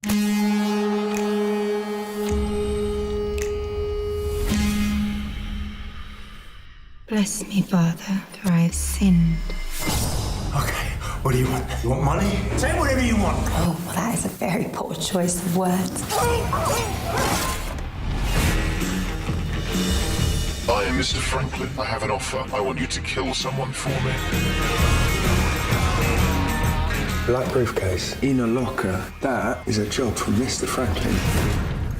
Bless me, Father, for I have sinned. Okay, what do you want? You want money? Say whatever you want. Oh, well, that is a very poor choice of words. I am Mr. Franklin. I have an offer. I want you to kill someone for me. Black briefcase in a locker. That is a job for Mr. Franklin.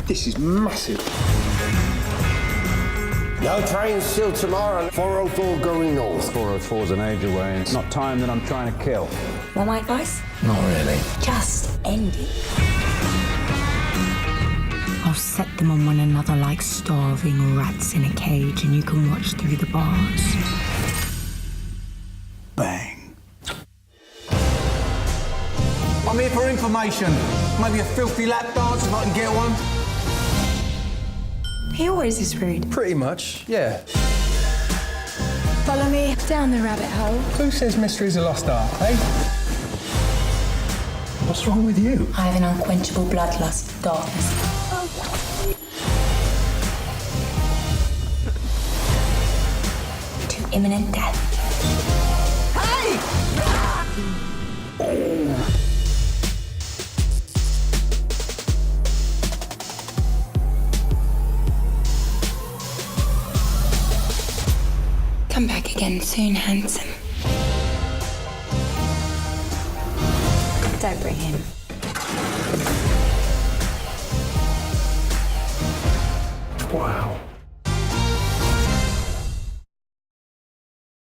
This is massive. No trains till tomorrow. 404 going north. 404 is an age away, and it's not time that I'm trying to kill. Want my advice? Not really. Just end it. I'll set them on one another like starving rats in a cage, and you can watch through the bars. Bang. I'm here for information. Maybe a filthy lap dance if I can get one. He always is rude. Pretty much, yeah. Follow me down the rabbit hole. Who says mystery's a lost art, eh? What's wrong with you? I have an unquenchable bloodlust for darkness. To imminent death. Hey! Come back again soon, handsome. Don't bring him. Wow.